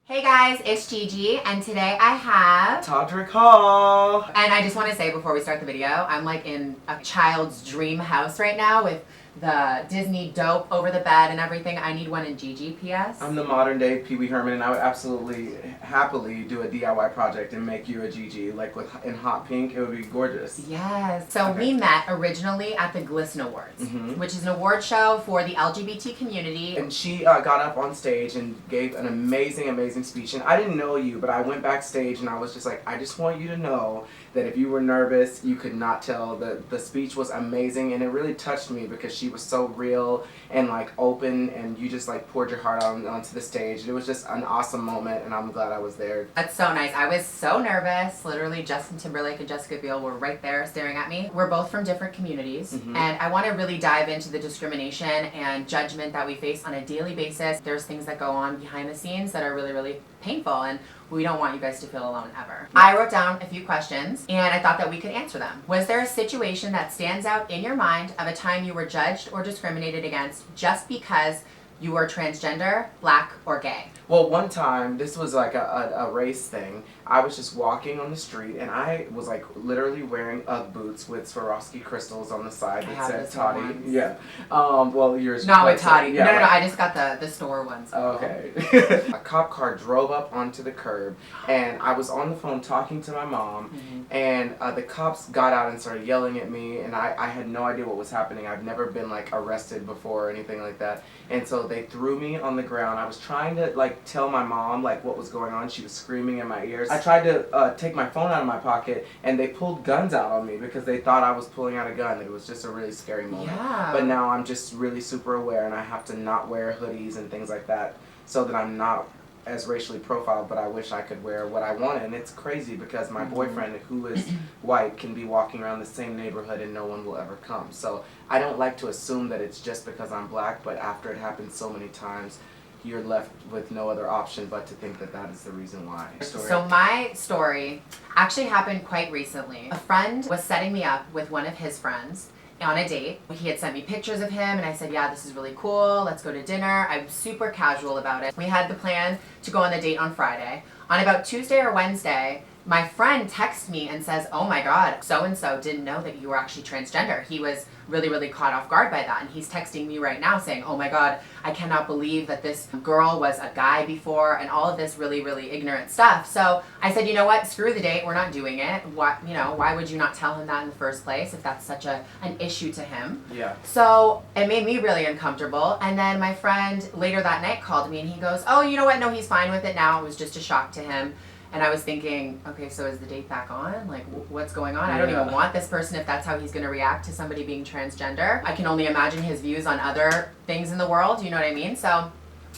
Hey guys, it's Gigi, and today I have Todrick Hall. And I just want to say before we start the video, I'm like in a child's dream house right now with the Disney dope over the bed and everything. I need one in Gigi, P.S. I'm the modern day Pee Wee Herman, and I would absolutely happily do a DIY project and make you a Gigi, like in hot pink. It would be gorgeous. Yes. So Okay. we met originally at the Glisten Awards, which is an award show for the LGBT community. And she got up on stage and gave an amazing speech. And I didn't know you, but I went backstage and I was just like, I just want you to know that if you were nervous, you could not tell. The speech was amazing, and it really touched me because she was so real and like open, and you just like poured your heart out onto the stage. It was just an awesome moment, and I'm glad I was there. That's so nice. I was so nervous. Literally, Justin Timberlake and Jessica Biel were right there staring at me. We're both from different communities, and I want to really dive into the discrimination and judgment that we face on a daily basis. There's things that go on behind the scenes that are really painful, and we don't want you guys to feel alone ever. I wrote down a few questions, and I thought that we could answer them. Was there a situation that stands out in your mind of a time you were judged or discriminated against just because you were transgender, black, or gay? Well, one time, this was like a race thing. I was just walking on the street, and I was like literally wearing UGG boots with Swarovski crystals on the side that said Toddy. Ones. Yeah. Well, yours. Not with Toddy. Yeah, no, right. I just got the store ones. Oh, okay. A cop car drove up onto the curb, and I was on the phone talking to my mom, and the cops got out and started yelling at me, and I had no idea what was happening. I've never been like arrested before or anything like that, and so they threw me on the ground. I was trying to like tell my mom like what was going on. She was screaming in my ears. I tried to take my phone out of my pocket, and they pulled guns out on me because they thought I was pulling out a gun. It was just a really scary moment. Yeah. But now I'm just really super aware, and I have to not wear hoodies and things like that so that I'm not as racially profiled, but I wish I could wear what I wanted. And it's crazy because my boyfriend, who is white, can be walking around the same neighborhood and no one will ever come. So I don't like to assume that it's just because I'm black, but after it happens so many times, you're left with no other option but to think that that is the reason why. So my story actually happened quite recently. A friend was setting me up with one of his friends on a date. He had sent me pictures of him, and I said, yeah, this is really cool, let's go to dinner. I'm super casual about it. We had the plan to go on the date on Friday. On about Tuesday or Wednesday, my friend texts me and says, oh my god, so-and-so didn't know that you were actually transgender. He was really caught off guard by that, and he's texting me right now saying, oh my god, I cannot believe that this girl was a guy before, and all of this really ignorant stuff. So I said, you know what, screw the date, we're not doing it. Why would you not tell him that in the first place if that's such an issue to him? Yeah. So it made me really uncomfortable, and then my friend later that night called me and he goes, oh, you know what, no, he's fine with it now. It was just a shock to him. And I was thinking, okay, so is the date back on? Like, what's going on? I don't even want this person if that's how he's going to react to somebody being transgender. I can only imagine his views on other things in the world, you know what I mean? So,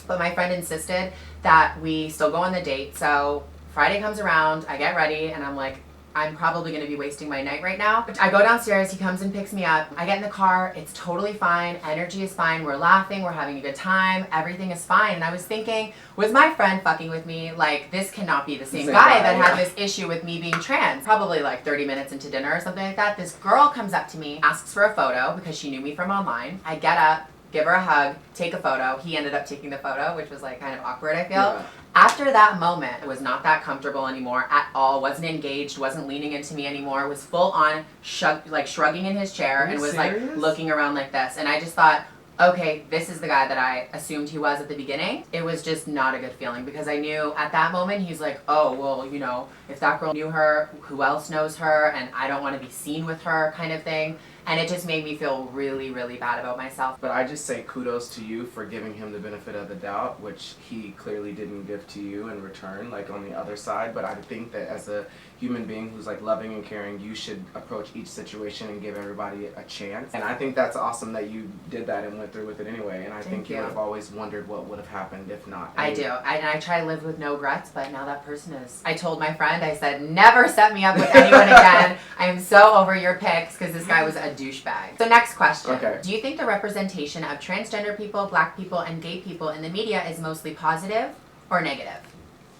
but my friend insisted that we still go on the date. So Friday comes around, I get ready, and I'm like, I'm probably going to be wasting my night right now. I go downstairs, he comes and picks me up. I get in the car, it's totally fine, energy is fine, we're laughing, we're having a good time, everything is fine. And I was thinking, was my friend fucking with me? Like, this cannot be the same guy that had this issue with me being trans. Probably like 30 minutes into dinner or something like that, this girl comes up to me, asks for a photo because she knew me from online. I get up, give her a hug, take a photo. He ended up taking the photo, which was like kind of awkward, I feel. Yeah. After that moment, I was not that comfortable anymore at all, wasn't engaged, wasn't leaning into me anymore, was full on shrugging in his chair and was serious? like looking around like this. And I just thought, okay, this is the guy that I assumed he was at the beginning. It was just not a good feeling because I knew at that moment he's like, oh, well, you know, if that girl knew her, who else knows her, and I don't want to be seen with her kind of thing. And it just made me feel really bad about myself. But I just say kudos to you for giving him the benefit of the doubt, which he clearly didn't give to you in return, like on the other side. But I think that as a human being who's like loving and caring, you should approach each situation and give everybody a chance. And I think that's awesome that you did that and went through with it anyway. And I think you would have always wondered what would have happened if not. I do. And I try to live with no regrets, but now that person is. I told my friend, I said, never set me up with anyone again. I am so over your pics because this guy was a douchebag. So next question. Okay. Do you think the representation of transgender people, black people, and gay people in the media is mostly positive or negative?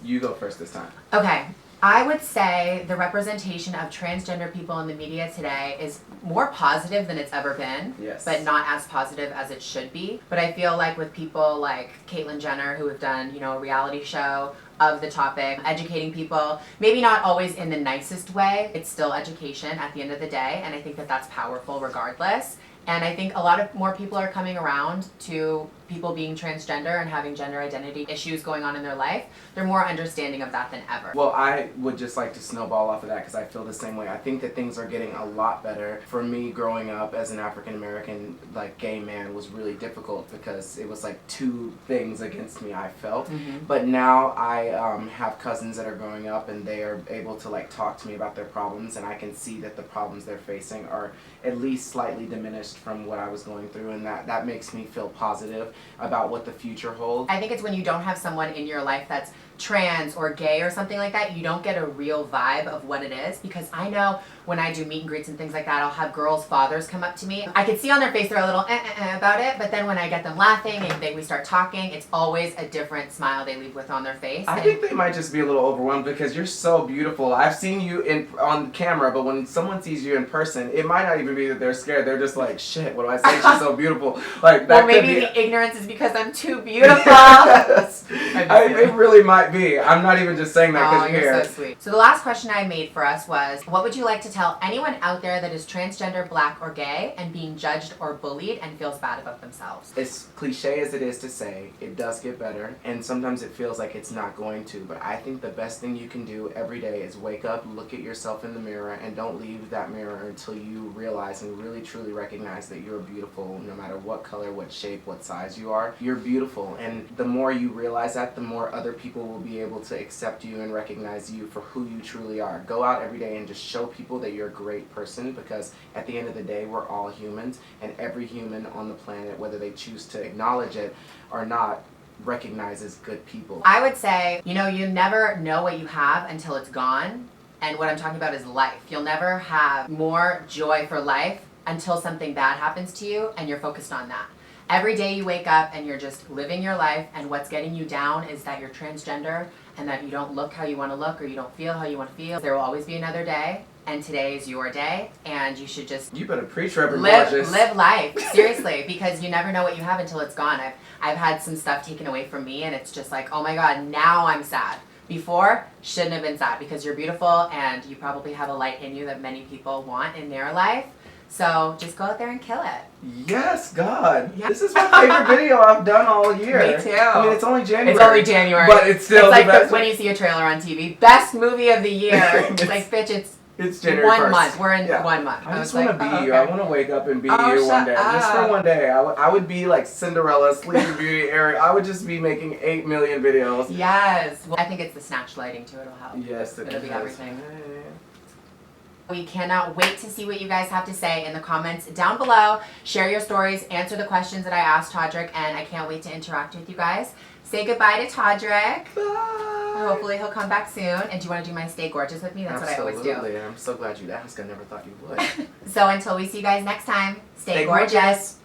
You go first this time. Okay. I would say the representation of transgender people in the media today is more positive than it's ever been, Yes. but not as positive as it should be. But I feel like with people like Caitlyn Jenner, who have done, a reality show of the topic, educating people, maybe not always in the nicest way, it's still education at the end of the day, and I think that that's powerful regardless. And I think a lot of more people are coming around to people being transgender and having gender identity issues going on in their life. They're more understanding of that than ever. Well, I would just like to snowball off of that because I feel the same way. I think that things are getting a lot better. For me, growing up as an African American, gay man was really difficult because it was two things against me, I felt. Mm-hmm. But now I have cousins that are growing up and they are able to talk to me about their problems, and I can see that the problems they're facing are at least slightly diminished from what I was going through, and that makes me feel positive about what the future holds. I think it's when you don't have someone in your life that's trans or gay or something like that, you don't get a real vibe of what it is, because I know when I do meet and greets and things like that, I'll have girls' fathers come up to me. I can see on their face they're a little about it, but then when I get them laughing and we start talking, it's always a different smile they leave with on their face. I think they might just be a little overwhelmed because you're so beautiful. I've seen you on camera, but when someone sees you in person, it might not even be that they're scared. They're just like, shit, what do I say? She's so beautiful. Well, maybe the ignorance is because I'm too beautiful. Yes. It really might be. I'm not even just saying that because you're here. So sweet. So the last question I made for us was, what would you like to tell anyone out there that is transgender, black, or gay and being judged or bullied and feels bad about themselves? As cliche as it is to say, it does get better, and sometimes it feels like it's not going to, but I think the best thing you can do every day is wake up, look at yourself in the mirror, and don't leave that mirror until you realize and really truly recognize that you're beautiful no matter what color, what shape, what size you are. You're beautiful, and the more you realize that, the more other people will be able to accept you and recognize you for who you truly are. Go out every day and just show people that you're a great person, because at the end of the day, we're all humans, and every human on the planet, whether they choose to acknowledge it or not, recognizes good people. I would say, you never know what you have until it's gone. And what I'm talking about is life. You'll never have more joy for life until something bad happens to you and you're focused on that. Every day you wake up and you're just living your life, and what's getting you down is that you're transgender and that you don't look how you want to look or you don't feel how you want to feel. There will always be another day, and today is your day, and you should just You better preach, Reverend Gorgeous. Live life, seriously, because you never know what you have until it's gone. I've had some stuff taken away from me, and it's just like, oh my God, now I'm sad. Before, shouldn't have been sad, because you're beautiful and you probably have a light in you that many people want in their life. So just go out there and kill it. Yes, God. Yeah. This is my favorite video I've done all year. Me too. I mean, it's only January. It's only January. But it's still like the best. when you see a trailer on TV, best movie of the year. It's like, bitch, it's January 1st. 1 month. We're in 1 month. I just want to be you. Okay. I want to wake up and be you one day. Just for one day. I would be like Cinderella, Sleeping Beauty, Eric. I would just be making 8 million videos. Yes. Well, I think it's the snatch lighting too. It'll help. Yes, It'll be everything. Hey. We cannot wait to see what you guys have to say in the comments down below. Share your stories, answer the questions that I asked Todrick, and I can't wait to interact with you guys. Say goodbye to Todrick. Bye. Hopefully he'll come back soon. And do you want to do my Stay Gorgeous with me? That's what I always do. Absolutely. I'm so glad you asked. I never thought you would. So until we see you guys next time, stay gorgeous.